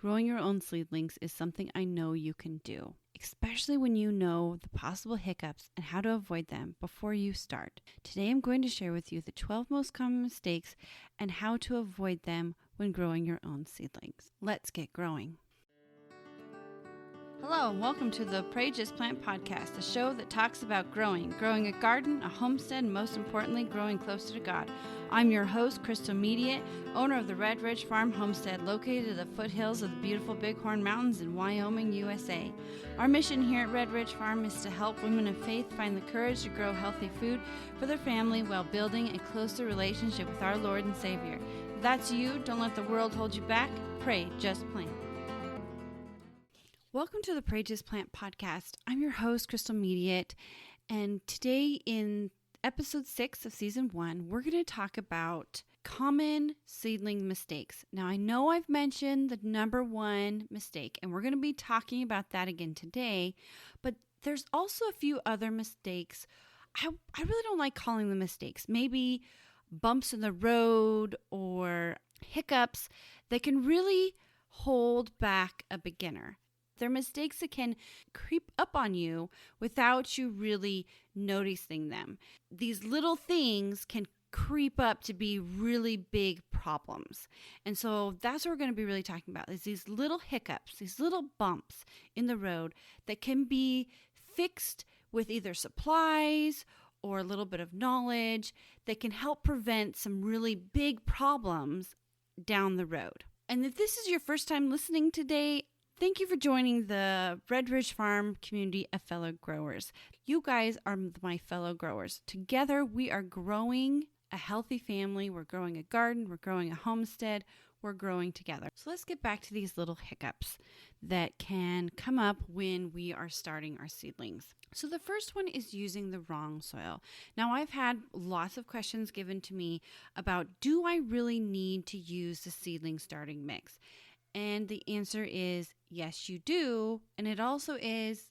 growing your own seedlings is something I know you can do, especially when you know the possible hiccups and how to avoid them before you start. Today I'm going to share with you the 12 most common mistakes and how to avoid them when growing your own seedlings. Let's get growing. Hello and welcome to the Pray Just Plant podcast, a show that talks about growing a garden, a homestead, and most importantly, growing closer to God. I'm your host, Crystal Mediate, owner of the Red Ridge Farm Homestead, located at the foothills of the beautiful Bighorn Mountains in Wyoming, USA. Our mission here at Red Ridge Farm is to help women of faith find the courage to grow healthy food for their family while building a closer relationship with our Lord and Savior. If that's you, don't let the world hold you back. Pray Just Plant. Welcome to the Pray Just Plant podcast. I'm your host, Crystal Mediate, and today in episode 6 of season 1, we're going to talk about common seedling mistakes. Now, I know I've mentioned the number one mistake, and we're going to be talking about that again today, but there's also a few other mistakes. I really don't like calling them mistakes. Maybe bumps in the road or hiccups that can really hold back a beginner. They're mistakes that can creep up on you without you really noticing them. These little things can creep up to be really big problems. And so that's what we're going to be really talking about, is these little hiccups, these little bumps in the road that can be fixed with either supplies or a little bit of knowledge that can help prevent some really big problems down the road. And if this is your first time listening today, thank you for joining the Red Ridge Farm community of fellow growers. You guys are my fellow growers. Together, we are growing a healthy family. We're growing a garden. We're growing a homestead. We're growing together. So let's get back to these little hiccups that can come up when we are starting our seedlings. So the first one is using the wrong soil. Now, I've had lots of questions given to me about, do I really need to use the seedling starting mix? And the answer is yes, you do. And it also is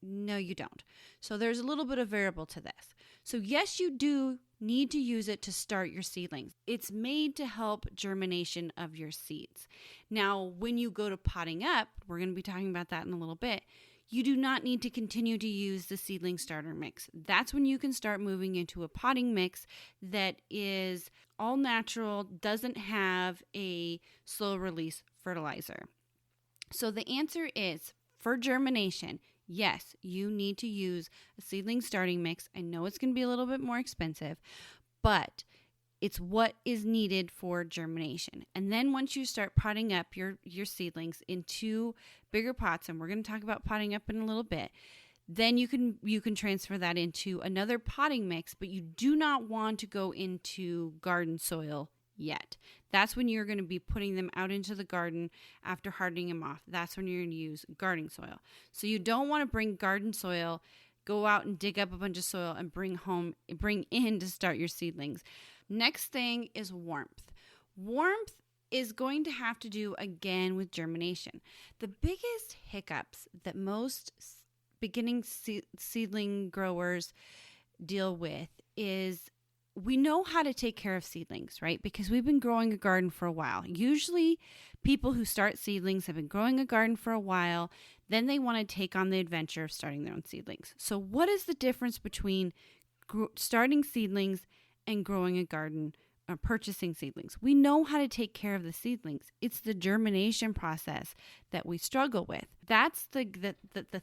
no, you don't. So there's a little bit of variable to this. So yes, you do need to use it to start your seedlings. It's made to help germination of your seeds. Now, when you go to potting up, we're going to be talking about that in a little bit. You do not need to continue to use the seedling starter mix. That's when you can start moving into a potting mix that is all natural, doesn't have a slow release fertilizer. So the answer is, for germination, yes, you need to use a seedling starting mix. I know it's going to be a little bit more expensive, but it's what is needed for germination. And then once you start potting up your seedlings into bigger pots, and we're going to talk about potting up in a little bit, then you can transfer that into another potting mix, but you do not want to go into garden soil yet. That's when you're going to be putting them out into the garden after hardening them off. That's when you're going to use garden soil. So you don't want to bring garden soil, go out and dig up a bunch of soil and bring in to start your seedlings. Next thing is warmth. Warmth is going to have to do again with germination. The biggest hiccups that most beginning seedling growers deal with is, we know how to take care of seedlings, right? Because we've been growing a garden for a while. Usually people who start seedlings have been growing a garden for a while. Then they want to take on the adventure of starting their own seedlings. So what is the difference between starting seedlings and growing a garden or purchasing seedlings? We know how to take care of the seedlings. It's the germination process that we struggle with. That's the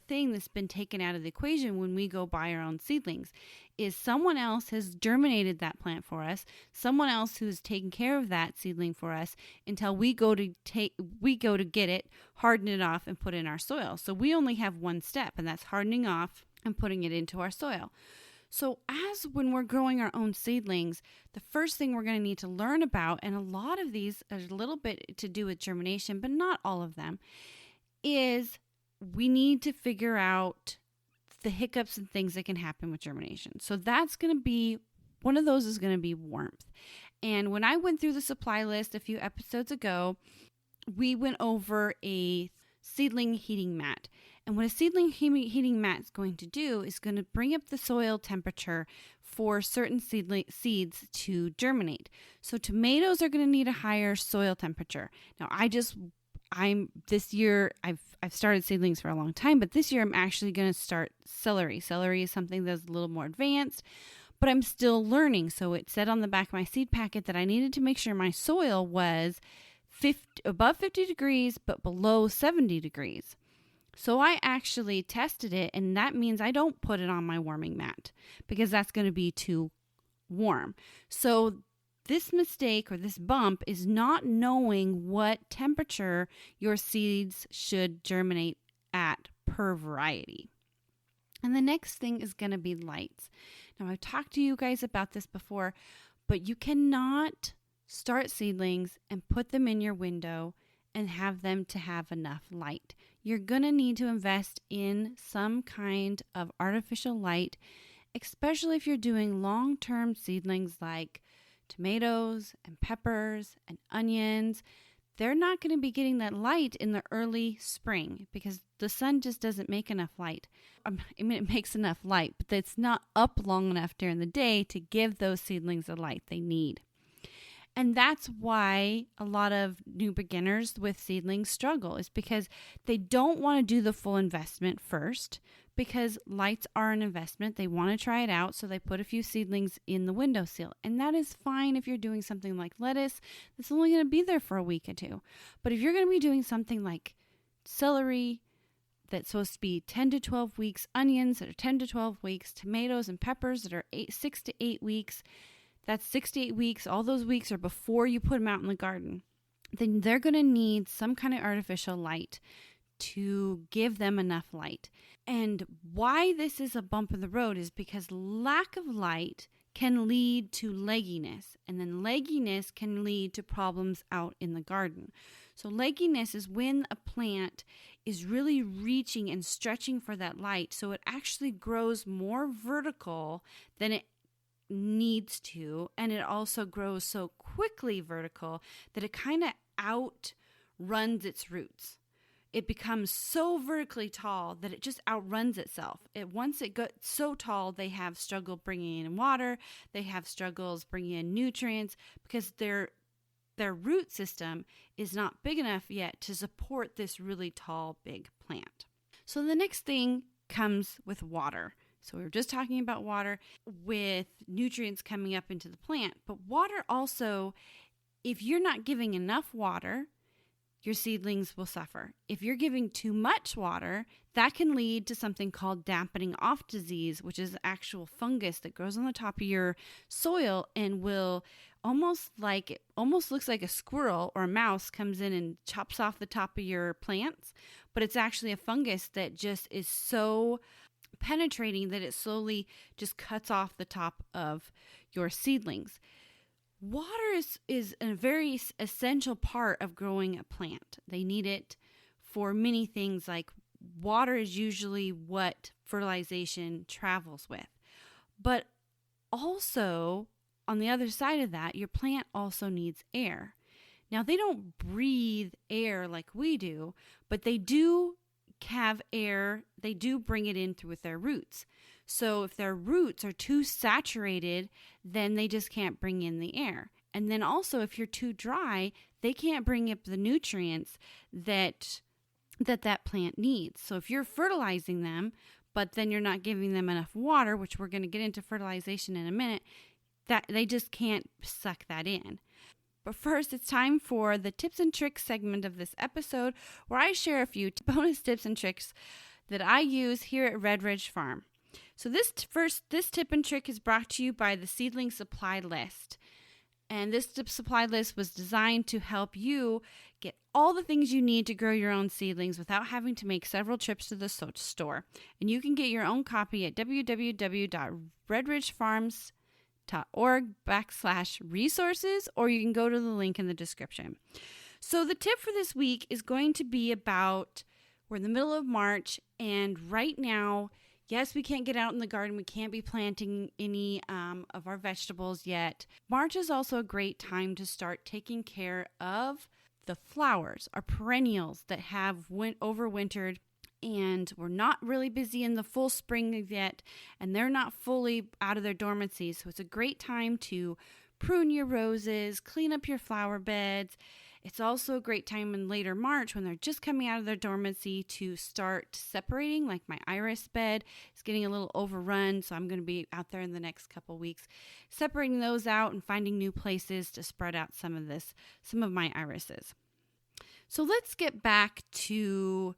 thing that's been taken out of the equation when we go buy our own seedlings, is someone else has germinated that plant for us, someone else who's taking care of that seedling for us until we go to get it, harden it off, and put it in our soil. So we only have one step, and that's hardening off and putting it into our soil. So when we're growing our own seedlings, the first thing we're going to need to learn about, and a lot of these are a little bit to do with germination, but not all of them, is we need to figure out the hiccups and things that can happen with germination. So that's going to be, one of those is going to be warmth. And when I went through the supply list a few episodes ago, we went over a seedling heating mat. And what a seedling heating mat is going to do is going to bring up the soil temperature for certain seeds to germinate. So tomatoes are going to need a higher soil temperature. Now, I this year I've started seedlings for a long time, but this year I'm actually going to start celery. Celery is something that's a little more advanced, but I'm still learning. So it said on the back of my seed packet that I needed to make sure my soil was above 50 degrees, but below 70 degrees. So I actually tested it, and that means I don't put it on my warming mat because that's going to be too warm. So this mistake or this bump is not knowing what temperature your seeds should germinate at per variety. And the next thing is going to be lights. Now, I've talked to you guys about this before, but you cannot start seedlings and put them in your window and have them to have enough light. You're going to need to invest in some kind of artificial light, especially if you're doing long-term seedlings like tomatoes and peppers and onions. They're not going to be getting that light in the early spring because the sun just doesn't make enough light. I mean, it makes enough light, but it's not up long enough during the day to give those seedlings the light they need. And that's why a lot of new beginners with seedlings struggle, is because they don't want to do the full investment first, because lights are an investment. They want to try it out, so they put a few seedlings in the windowsill. And that is fine if you're doing something like lettuce that's only going to be there for a week or two. But if you're going to be doing something like celery that's supposed to be 10 to 12 weeks, onions that are 10 to 12 weeks, tomatoes and peppers that are 6 to 8 weeks, that's 6 to 8 weeks. All those weeks are before you put them out in the garden. Then they're going to need some kind of artificial light to give them enough light. And why this is a bump in the road is because lack of light can lead to legginess, and then legginess can lead to problems out in the garden. So legginess is when a plant is really reaching and stretching for that light, so it actually grows more vertical than it needs to, and it also grows so quickly vertical that it kind of outruns its roots. It becomes so vertically tall that it just outruns itself. Once it gets so tall, they have struggle bringing in water. They have struggles bringing in nutrients because their root system is not big enough yet to support this really tall, big plant. So the next thing comes with water. So we were just talking about water with nutrients coming up into the plant. But water also, if you're not giving enough water, your seedlings will suffer. If you're giving too much water, that can lead to something called dampening off disease, which is actual fungus that grows on the top of your soil and will almost looks like a squirrel or a mouse comes in and chops off the top of your plants, but it's actually a fungus that just is so penetrating that it slowly just cuts off the top of your seedlings. Water is a very essential part of growing a plant. They need it for many things, like water is usually what fertilization travels with. But also, on the other side of that, your plant also needs air. Now, they don't breathe air like we do, but they do have air. They do bring it in through with their roots. So if their roots are too saturated, then they just can't bring in the air. And then also, if you're too dry, they can't bring up the nutrients that plant needs. So if you're fertilizing them, but then you're not giving them enough water, which we're going to get into fertilization in a minute, that they just can't suck that in. But first, it's time for the tips and tricks segment of this episode, where I share a few bonus tips and tricks that I use here at Red Ridge Farm. So this tip and trick is brought to you by the Seedling Supply List. And this supply list was designed to help you get all the things you need to grow your own seedlings without having to make several trips to the store. And you can get your own copy at www.redridgefarms.org/resources, or you can go to the link in the description. So the tip for this week is going to be about, we're in the middle of March, and right now, yes, we can't get out in the garden. We can't be planting any of our vegetables yet. March is also a great time to start taking care of the flowers, our perennials that have overwintered, and we're not really busy in the full spring yet, and they're not fully out of their dormancy. So it's a great time to prune your roses, clean up your flower beds, It's also a great time in later March when they're just coming out of their dormancy to start separating. Like my iris bed is getting a little overrun, so I'm going to be out there in the next couple weeks separating those out and finding new places to spread out some of my irises. So let's get back to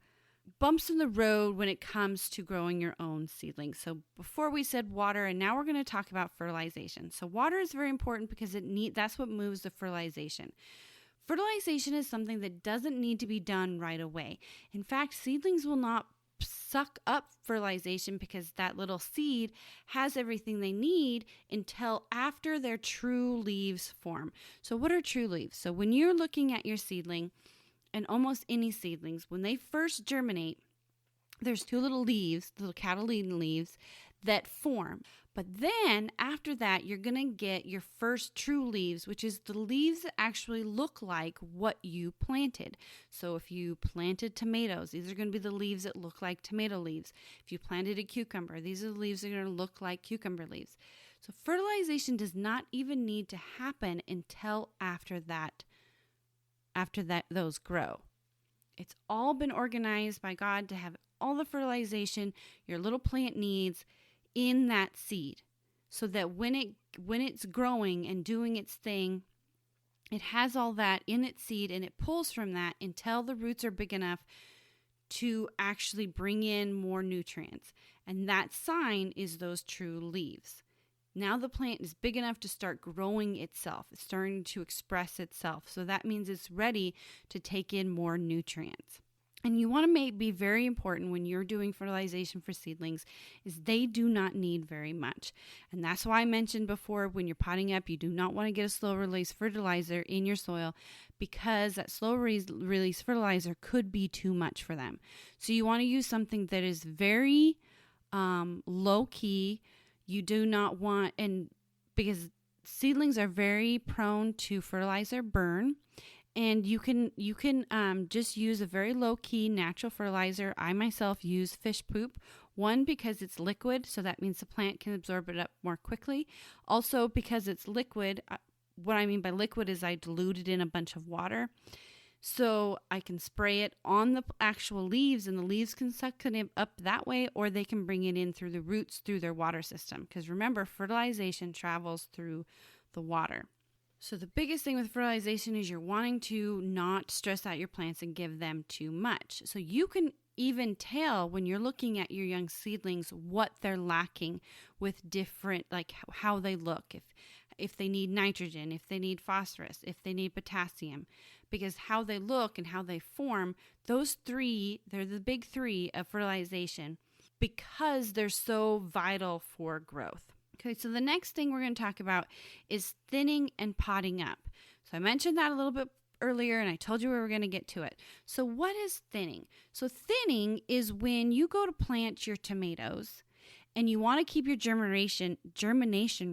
bumps in the road when it comes to growing your own seedlings. So before we said water, and now we're going to talk about fertilization. So water is very important because that's what moves the fertilization. Fertilization is something that doesn't need to be done right away. In fact, seedlings will not suck up fertilization because that little seed has everything they need until after their true leaves form. So what are true leaves? So when you're looking at your seedling, and almost any seedlings, when they first germinate, there's two little leaves, little cotyledon leaves that form. But then after that, you're going to get your first true leaves, which is the leaves that actually look like what you planted. So if you planted tomatoes, these are going to be the leaves that look like tomato leaves. If you planted a cucumber, these are the leaves that are going to look like cucumber leaves. So fertilization does not even need to happen until after those grow. It's all been organized by God to have all the fertilization your little plant needs in that seed, so that when it's growing and doing its thing, it has all that in its seed, and it pulls from that until the roots are big enough to actually bring in more nutrients. And that sign is those true leaves. Now the plant is big enough to start growing itself. It's starting to express itself. So that means it's ready to take in more nutrients. And you want to be very important when you're doing fertilization for seedlings is they do not need very much. And that's why I mentioned before, when you're potting up, you do not want to get a slow release fertilizer in your soil because that slow release fertilizer could be too much for them. So you want to use something that is very low key. You do not want, and because seedlings are very prone to fertilizer burn, and you can just use a very low key natural fertilizer. I myself use fish poop. One, because it's liquid, so that means the plant can absorb it up more quickly. Also, because it's liquid, what I mean by liquid is I dilute it in a bunch of water. So I can spray it on the actual leaves, and the leaves can suck it up that way, or they can bring it in through the roots through their water system. Because remember, fertilization travels through the water. So the biggest thing with fertilization is you're wanting to not stress out your plants and give them too much. So you can even tell when you're looking at your young seedlings what they're lacking with different, like how they look, if they need nitrogen, if they need phosphorus, if they need potassium. Because how they look and how they form, those three, they're the big three of fertilization because they're so vital for growth. Okay, so the next thing we're going to talk about is thinning and potting up. So I mentioned that a little bit earlier, and I told you we were going to get to it. So what is thinning? So thinning is when you go to plant your tomatoes and you want to keep your germination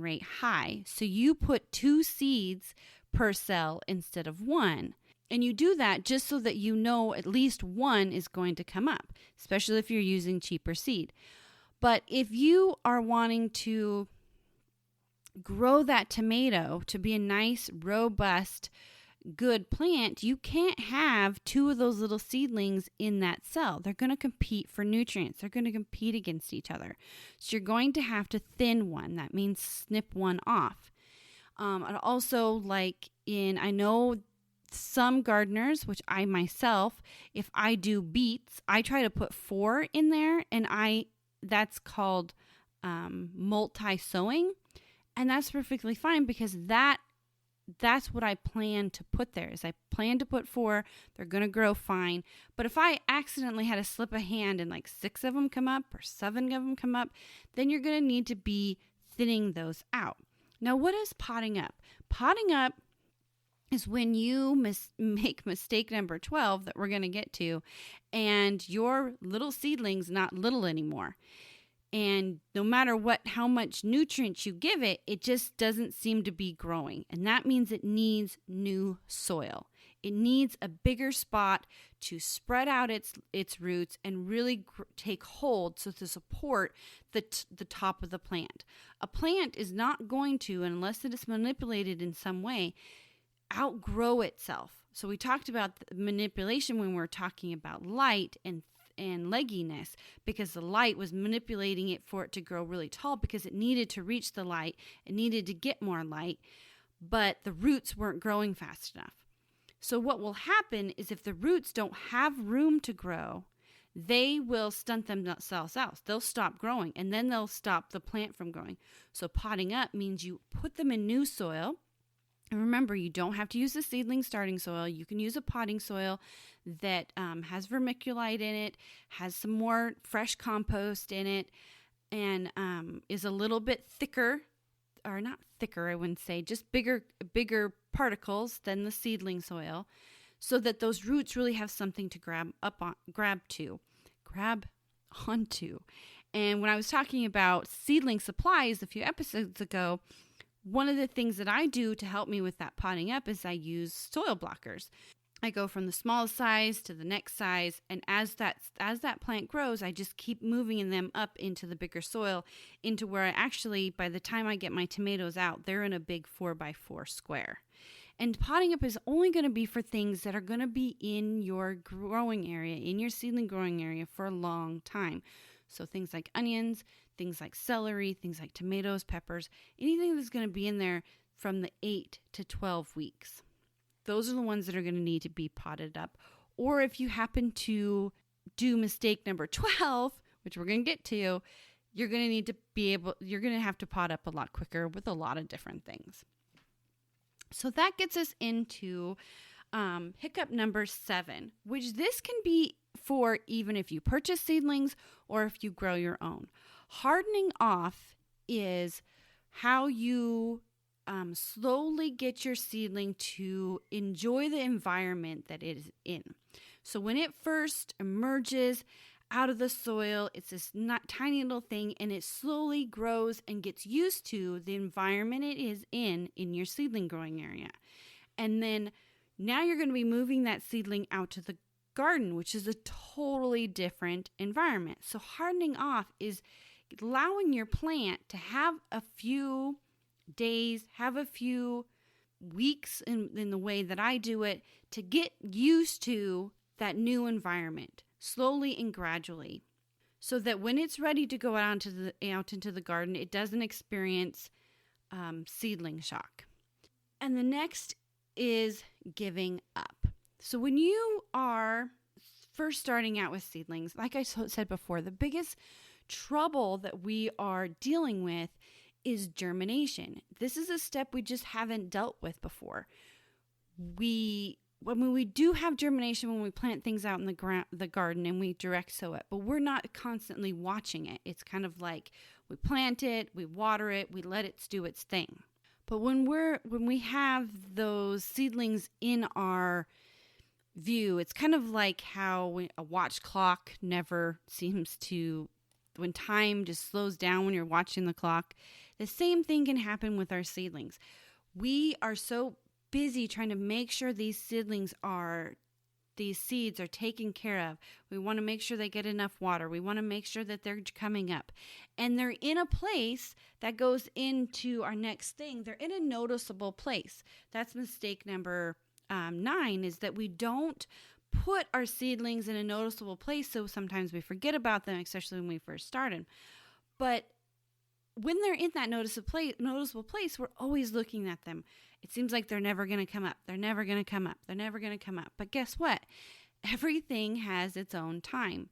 rate high. So you put 2 seeds per cell instead of 1. And you do that just so that you know at least 1 is going to come up, especially if you're using cheaper seed. But if you are wanting to grow that tomato to be a nice, robust, good plant, you can't have 2 of those little seedlings in that cell. They're going to compete for nutrients. They're going to compete against each other. So you're going to have to thin one. That means snip one off. And also, I know some gardeners, which I myself, if I do beets, I try to put 4 in there, and that's called multi-sowing, and that's perfectly fine because that's what I plan to put there. Is I plan to put 4. They're going to grow fine. But if I accidentally had to slip a hand and 6 of them come up or 7 of them come up, then you're going to need to be thinning those out. Now, what is potting up? Potting up is when you make mistake number 12 that we're going to get to, and your little seedling's not little anymore. And no matter how much nutrients you give it, it just doesn't seem to be growing. And that means it needs new soil. It needs a bigger spot to spread out its roots and really take hold so to support the top of the plant. A plant is not going to, unless it is manipulated in some way, outgrow itself. So we talked about the manipulation when we were talking about light and legginess, because the light was manipulating it for it to grow really tall because it needed to reach the light. It needed to get more light, but the roots weren't growing fast enough. So what will happen is if the roots don't have room to grow, they will stunt themselves out. They'll stop growing, and then they'll stop the plant from growing. So potting up means you put them in new soil. And remember, you don't have to use the seedling starting soil. You can use a potting soil that has vermiculite in it, has some more fresh compost in it, and is a little bit thicker, or not thicker, I wouldn't say, just bigger particles than the seedling soil, so that those roots really have something to grab onto. And when I was talking about seedling supplies a few episodes ago, one of the things that I do to help me with that potting up is I use soil blockers. I go from the smallest size to the next size, and as that plant grows, I just keep moving them up into the bigger soil, into where I actually, by the time I get my tomatoes out, they're in a big 4x4 square. And potting up is only going to be for things that are going to be in your growing area, in your seedling growing area for a long time. So things like onions, things like celery, things like tomatoes, peppers, anything that's going to be in there from the 8 to 12 weeks. Those are the ones that are going to need to be potted up. Or if you happen to do mistake number 12, which we're going to get to, you're going to have to pot up a lot quicker with a lot of different things. So that gets us into hiccup number 7, which this can be for even if you purchase seedlings or if you grow your own. Hardening off is how you slowly get your seedling to enjoy the environment that it is in. So when it first emerges out of the soil, it's this tiny little thing, and it slowly grows and gets used to the environment it is in your seedling growing area. And then now you're going to be moving that seedling out to the garden, which is a totally different environment. So hardening off is allowing your plant to have a few days, have a few weeks in the way that I do it, to get used to that new environment, slowly and gradually, so that when it's ready to go out into the garden, it doesn't experience seedling shock. And the next is giving up. So when you are first starting out with seedlings, like I said before, the biggest trouble that we are dealing with is germination. This is a step we just haven't dealt with before. When we do have germination when we plant things out in the garden and we direct sow it, but we're not constantly watching it. It's kind of like we plant it, we water it, we let it do its thing. But when we have those seedlings in our view, it's kind of like how a watch clock never seems to, when time just slows down when you're watching the clock. The same thing can happen with our seedlings. We are so busy trying to make sure these seeds are taken care of. We want to make sure they get enough water. We want to make sure that they're coming up. And they're in a place that goes into our next thing. They're in a noticeable place. That's mistake number 9, is that we don't put our seedlings in a noticeable place, so sometimes we forget about them, especially when we first started. But when they're in that noticeable place, we're always looking at them. It seems like they're never going to come up. They're never going to come up. They're never going to come up. But guess what? Everything has its own time.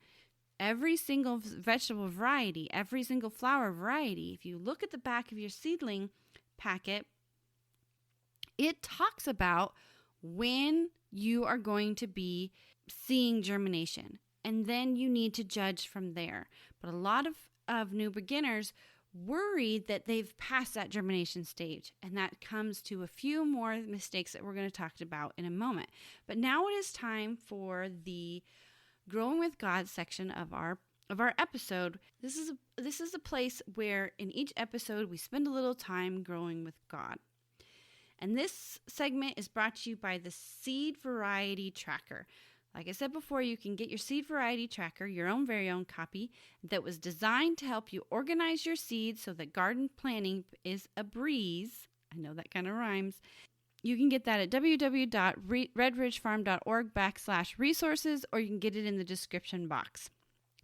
Every single vegetable variety, every single flower variety, if you look at the back of your seedling packet, it talks about when you are going to be seeing germination. And then you need to judge from there. But a lot of new beginners worried that they've passed that germination stage, and that comes to a few more mistakes that we're going to talk about in a moment. But now it is time for the Growing with God section of our episode. This is a place where in each episode we spend a little time growing with God. And this segment is brought to you by the Seed Variety Tracker. Like I said before, you can get your Seed Variety Tracker, your own very own copy, that was designed to help you organize your seeds so that garden planting is a breeze. I know that kind of rhymes. You can get that at www.redridgefarm.org/resources, or you can get it in the description box.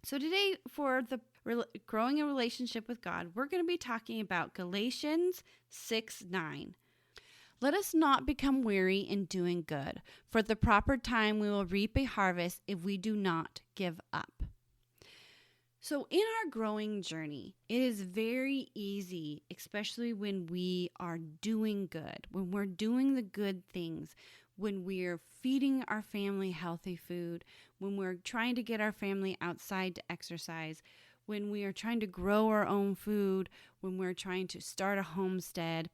So today, for the growing a relationship with God, we're going to be talking about Galatians 6:9. Let us not become weary in doing good, for at the proper time we will reap a harvest if we do not give up. So in our growing journey, it is very easy, especially when we are doing good, when we're doing the good things, when we're feeding our family healthy food, when we're trying to get our family outside to exercise, when we are trying to grow our own food, when we're trying to start a homestead.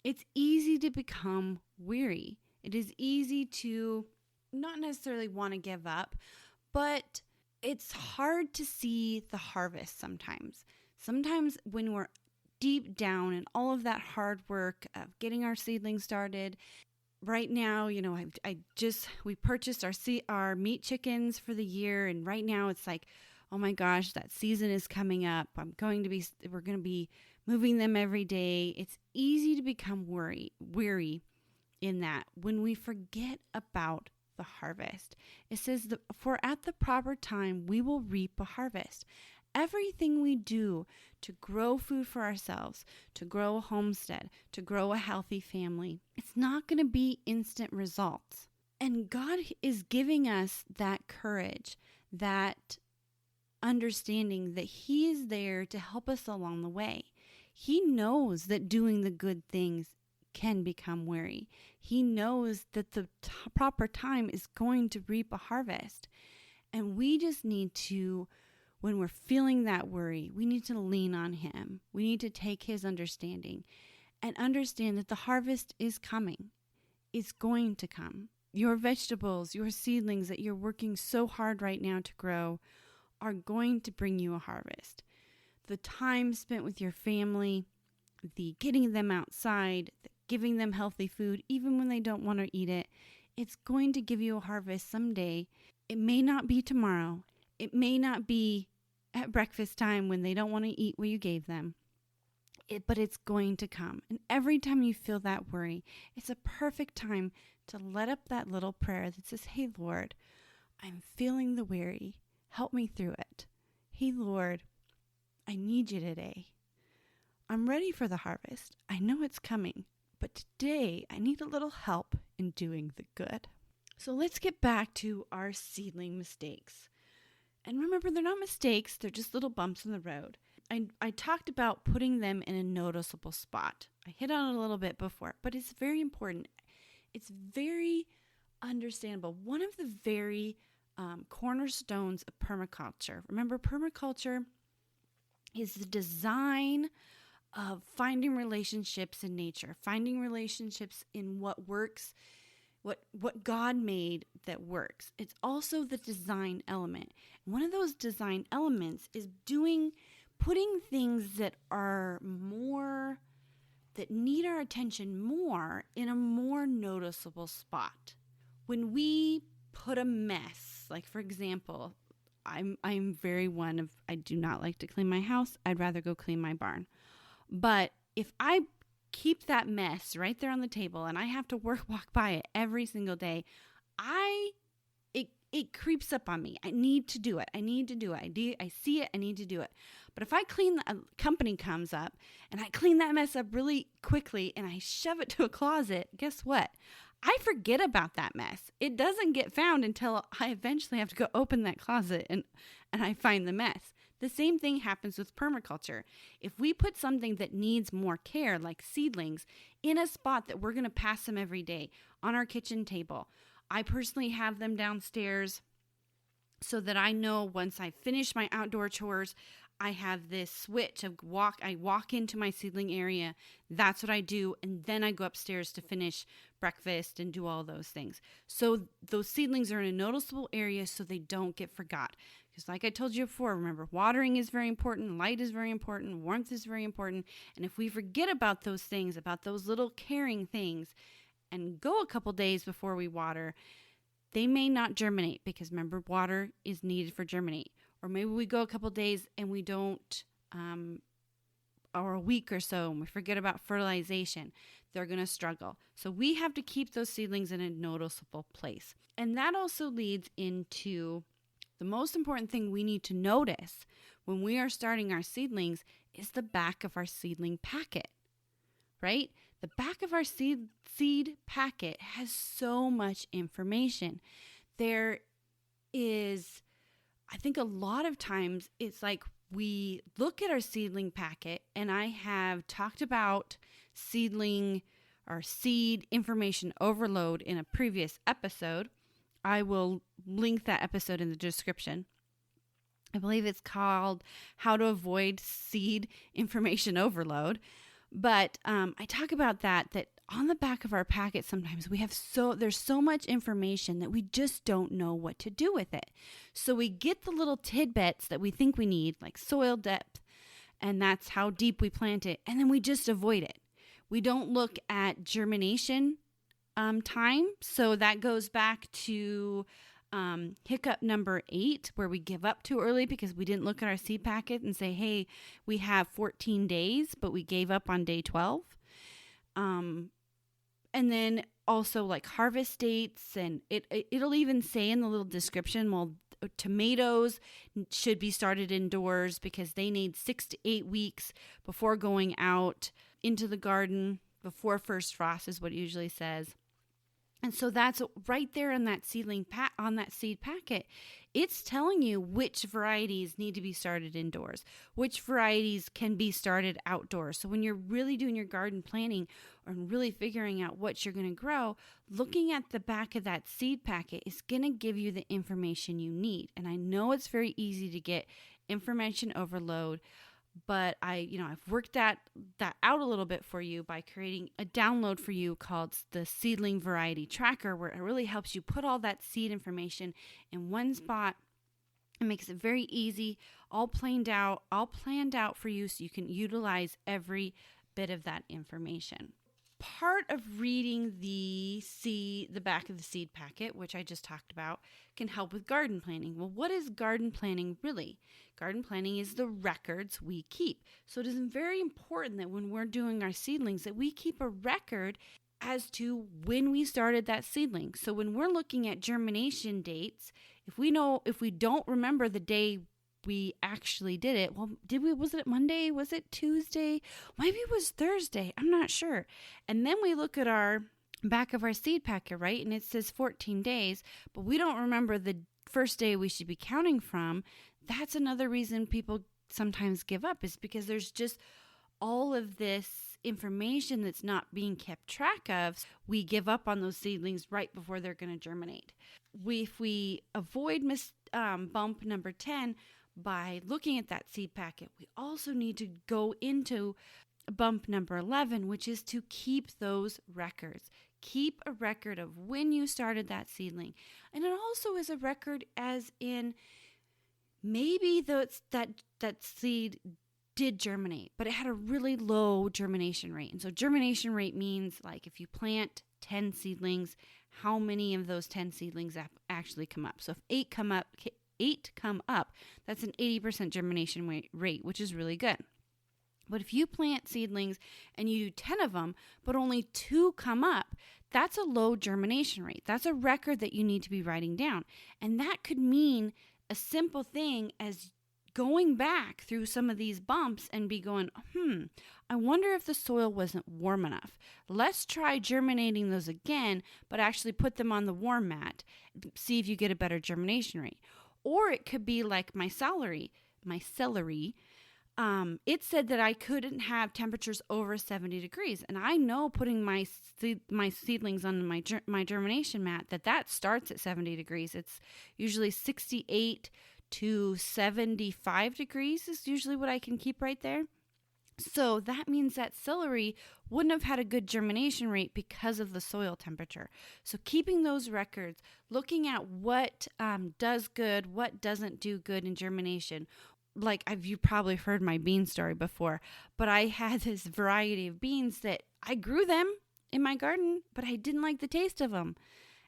It's easy to become weary. It is easy to not necessarily want to give up, but it's hard to see the harvest sometimes. Sometimes when we're deep down in all of that hard work of getting our seedlings started. Right now, we purchased our meat chickens for the year, and right now it's like, oh my gosh, that season is coming up. We're going to be moving them every day. It's easy to become weary in that when we forget about the harvest. It says that for at the proper time, we will reap a harvest. Everything we do to grow food for ourselves, to grow a homestead, to grow a healthy family, it's not going to be instant results. And God is giving us that courage, that understanding that He is there to help us along the way. He knows that doing the good things can become weary. He knows that the proper time is going to reap a harvest. And we just need to, when we're feeling that worry, we need to lean on Him. We need to take His understanding and understand that the harvest is coming. It's going to come. Your vegetables, your seedlings that you're working so hard right now to grow are going to bring you a harvest. The time spent with your family, the getting them outside, the giving them healthy food, even when they don't want to eat it, it's going to give you a harvest someday. It may not be tomorrow. It may not be at breakfast time when they don't want to eat what you gave them. But it's going to come. And every time you feel that worry, it's a perfect time to let up that little prayer that says, hey, Lord, I'm feeling the weary. Help me through it. Hey, Lord, I need you today. I'm ready for the harvest. I know it's coming. But today, I need a little help in doing the good. So let's get back to our seedling mistakes. And remember, they're not mistakes. They're just little bumps in the road. I talked about putting them in a noticeable spot. I hit on it a little bit before, but it's very important. It's very understandable. One of the very cornerstones of permaculture. Remember, permaculture is the design of finding relationships in nature, finding relationships in what works, what God made that works. It's also the design element. One of those design elements is putting things that are more, that need our attention more in a more noticeable spot. When we put a mess, like for example, I'm very one of, I do not like to clean my house. I'd rather go clean my barn. But if I keep that mess right there on the table and I have to walk by it every single day, it creeps up on me. I need to do it. I see it. I need to do it. But if a company comes up and I clean that mess up really quickly and I shove it to a closet, guess what? I forget about that mess. It doesn't get found until I eventually have to go open that closet and I find the mess. The same thing happens with permaculture. If we put something that needs more care, like seedlings, in a spot that we're going to pass them every day on our kitchen table, I personally have them downstairs so that I know once I finish my outdoor chores, I have this switch of I walk into my seedling area. That's what I do. And then I go upstairs to finish breakfast and do all those things. So those seedlings are in a noticeable area so they don't get forgot. Because like I told you before, remember, watering is very important. Light is very important. Warmth is very important. And if we forget about those things, about those little caring things, and go a couple days before we water, they may not germinate because remember, water is needed for germinate. Or maybe we go a couple days and we don't or a week or so and we forget about fertilization, they're going to struggle. So we have to keep those seedlings in a noticeable place. And that also leads into the most important thing we need to notice when we are starting our seedlings is the back of our seedling packet, right? The back of our seed packet has so much information. There is, I think a lot of times it's like we look at our seedling packet, and I have talked about seedling or seed information overload in a previous episode. I will link that episode in the description. I believe it's called How to Avoid Seed Information Overload. But I talk about that on the back of our packet, sometimes there's so much information that we just don't know what to do with it. So we get the little tidbits that we think we need, like soil depth, and that's how deep we plant it. And then we just avoid it. We don't look at germination time. So that goes back to hiccup number 8, where we give up too early because we didn't look at our seed packet and say, hey, we have 14 days, but we gave up on day 12. And then also like harvest dates, and it'll even say in the little description, well, tomatoes should be started indoors because they need 6 to 8 weeks before going out into the garden, before first frost is what it usually says. And so that's right there on that seedling on that seed packet. It's telling you which varieties need to be started indoors, which varieties can be started outdoors. So when you're really doing your garden planning or really figuring out what you're going to grow, looking at the back of that seed packet is going to give you the information you need. And I know it's very easy to get information overload, but I've worked that out a little bit for you by creating a download for you called the Seedling Variety Tracker, where it really helps you put all that seed information in one spot. It makes it very easy, all planned out for you so you can utilize every bit of that information. Part of reading the back of the seed packet, which I just talked about, can help with garden planning. Well, what is garden planning really? Garden planning is the records we keep. So it is very important that when we're doing our seedlings that we keep a record as to when we started that seedling. So when we're looking at germination dates, if we don't remember the day we actually did it, well, was it Monday? Was it Tuesday? Maybe it was Thursday. I'm not sure. And then we look at our back of our seed packet, right? And it says 14 days, but we don't remember the first day we should be counting from. That's another reason people sometimes give up, is because there's just all of this information that's not being kept track of. We give up on those seedlings right before they're going to germinate. If we avoid bump number 10 by looking at that seed packet, we also need to go into bump number 11, which is to keep those records. Keep a record of when you started that seedling. And it also is a record as in maybe that seed did germinate, but it had a really low germination rate. And so germination rate means, like, if you plant 10 seedlings, how many of those 10 seedlings actually come up. So if 8 come up, that's an 80% germination rate, which is really good. But if you plant seedlings and you do 10 of them, but only 2 come up, that's a low germination rate. That's a record that you need to be writing down. And that could mean a simple thing as going back through some of these bumps and be going, I wonder if the soil wasn't warm enough. Let's try germinating those again, but actually put them on the warm mat. See if you get a better germination rate. Or it could be like my celery. It said that I couldn't have temperatures over 70 degrees. And I know putting my seedlings on my germination mat, that starts at 70 degrees. It's usually 68 to 75 degrees is usually what I can keep right there. So that means that celery wouldn't have had a good germination rate because of the soil temperature. So keeping those records, looking at what does good, what doesn't do good in germination. Like you probably heard my bean story before, but I had this variety of beans that I grew them in my garden, but I didn't like the taste of them.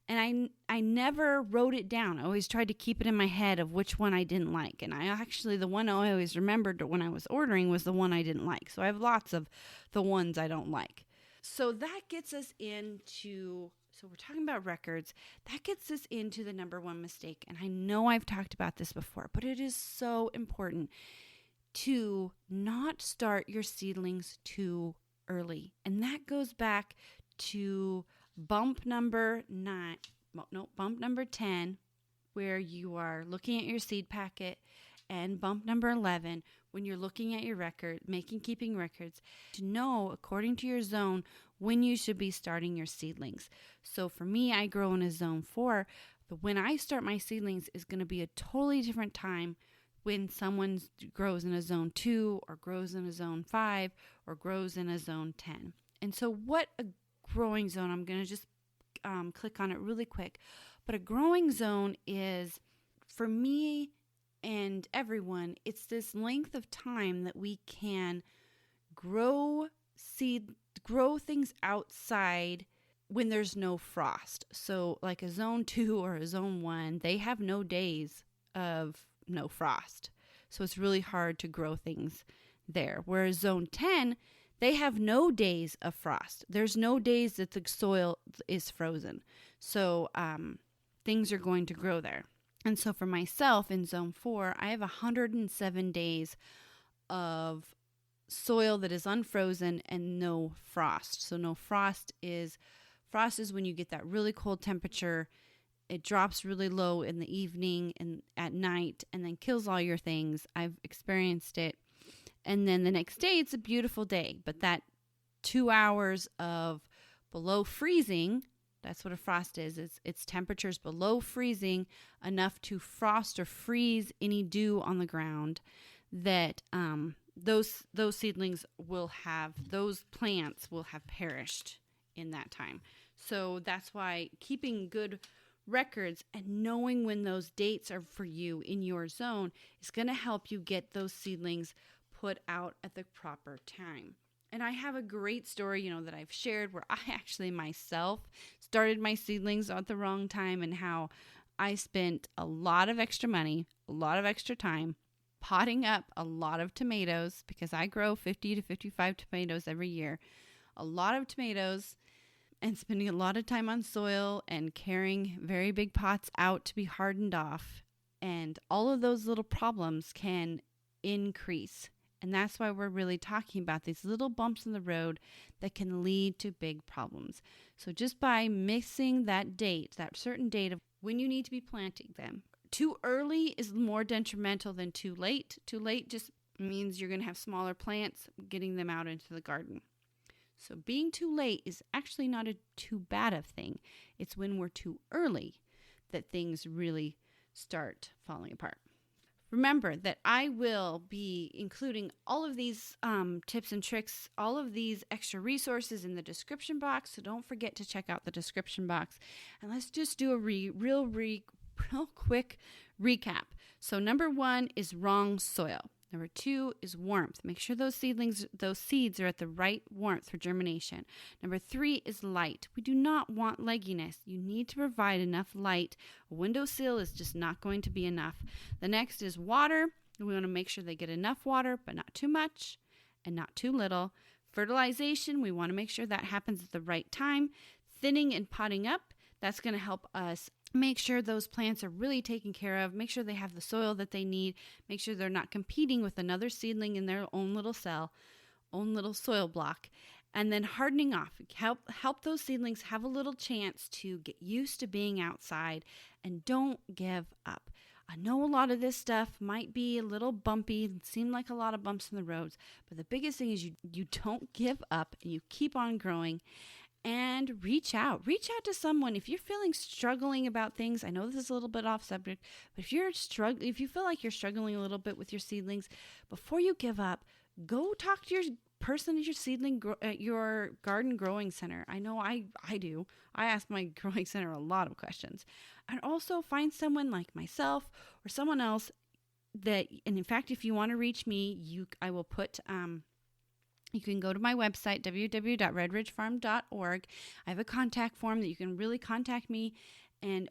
And I never wrote it down. I always tried to keep it in my head of which one I didn't like. And the one I always remembered when I was ordering was the one I didn't like. So I have lots of the ones I don't like. So that gets us into, so we're talking about records. That gets us into the number one mistake. And I know I've talked about this before, but it is so important to not start your seedlings too early. And that goes back to bump number 10, where you are looking at your seed packet, and bump number 11, when you're looking at your record, keeping records, to know, according to your zone, when you should be starting your seedlings. So for me, I grow in a zone 4, but when I start my seedlings is going to be a totally different time when someone grows in a zone 2 or grows in a zone 5 or grows in a zone 10. And so what a growing zone, I'm going to just click on it really quick. But a growing zone is, for me and everyone, it's this length of time that we can grow things outside when there's no frost. So like a zone 2 or a zone 1, they have no days of no frost. So it's really hard to grow things there. Whereas zone 10, they have no days of frost. There's no days that the soil is frozen. So things are going to grow there. And so for myself in zone 4, I have 107 days of soil that is unfrozen and no frost. So no frost is when you get that really cold temperature. It drops really low in the evening and at night and then kills all your things. I've experienced it. And then the next day, it's a beautiful day. But that 2 hours of below freezing, that's what a frost is. It's temperatures below freezing enough to frost or freeze any dew on the ground, that those seedlings will have, those plants will have perished in that time. So that's why keeping good records and knowing when those dates are for you in your zone is going to help you get those seedlings put out at the proper time. And I have a great story, that I've shared where I actually myself started my seedlings at the wrong time, and how I spent a lot of extra money, a lot of extra time potting up a lot of tomatoes, because I grow 50 to 55 tomatoes every year, a lot of tomatoes, and spending a lot of time on soil and carrying very big pots out to be hardened off. And all of those little problems can increase. And that's why we're really talking about these little bumps in the road that can lead to big problems. So just by missing that date, that certain date of when you need to be planting them, too early is more detrimental than too late. Too late just means you're going to have smaller plants, getting them out into the garden. So being too late is actually not too bad of thing. It's when we're too early that things really start falling apart. Remember that I will be including all of these tips and tricks, all of these extra resources in the description box. So don't forget to check out the description box. And let's just do a real quick recap. So number 1 is wrong soil. Number 2 is warmth. Make sure those seeds are at the right warmth for germination. Number 3 is light. We do not want legginess. You need to provide enough light. A windowsill is just not going to be enough. The next is water. We want to make sure they get enough water, but not too much and not too little. Fertilization, we want to make sure that happens at the right time. Thinning and potting up, that's going to help us make sure those plants are really taken care of. Make sure they have the soil that they need. Make sure they're not competing with another seedling in their own little cell, own little soil block. And then hardening off. Help those seedlings have a little chance to get used to being outside, and don't give up. I know a lot of this stuff might be a little bumpy, seem like a lot of bumps in the roads, but the biggest thing is you don't give up and you keep on growing. And reach out to someone. If you're struggling about things, I know this is a little bit off subject, but if you feel like you're struggling a little bit with your seedlings, before you give up, go talk to your person at your garden growing center. I know I do. I ask my growing center a lot of questions. And also find someone like myself or someone else and in fact, if you want to reach me, I will put You can go to my website, www.redridgefarm.org. I have a contact form that you can really contact me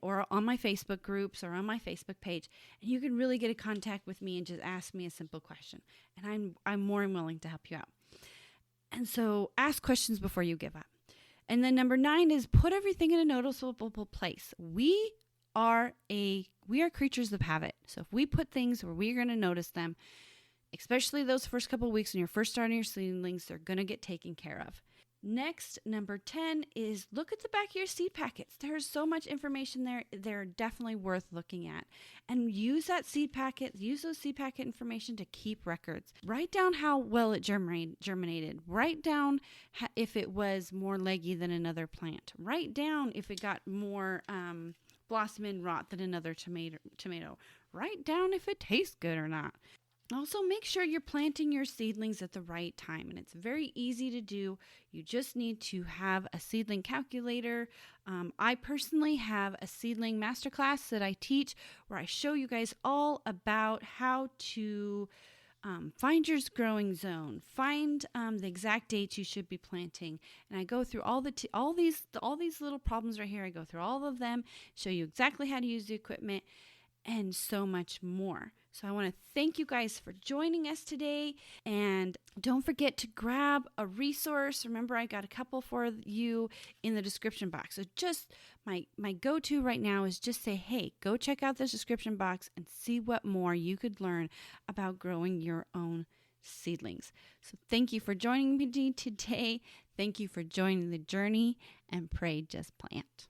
or on my Facebook groups or on my Facebook page. And you can really get in contact with me and just ask me a simple question. And I'm more than willing to help you out. And so ask questions before you give up. And then number 9 is put everything in a noticeable place. We are creatures of habit. So if we put things where we're going to notice them, especially those first couple of weeks when you're first starting your seedlings, they're going to get taken care of. Next, number 10 is look at the back of your seed packets. There's so much information there. They're definitely worth looking at. And use those seed packet information to keep records. Write down how well it germinated. Write down if it was more leggy than another plant. Write down if it got more blossom and rot than another tomato. Write down if it tastes good or not. Also, make sure you're planting your seedlings at the right time, and it's very easy to do. You just need to have a seedling calculator. I personally have a seedling masterclass that I teach where I show you guys all about how to find your growing zone, find the exact dates you should be planting, and I go through all these little problems right here. I go through all of them, show you exactly how to use the equipment, and so much more. So I want to thank you guys for joining us today. And don't forget to grab a resource. Remember, I got a couple for you in the description box. So just my go-to right now is just say, hey, go check out this description box and see what more you could learn about growing your own seedlings. So thank you for joining me today. Thank you for joining the journey, and pray just plant.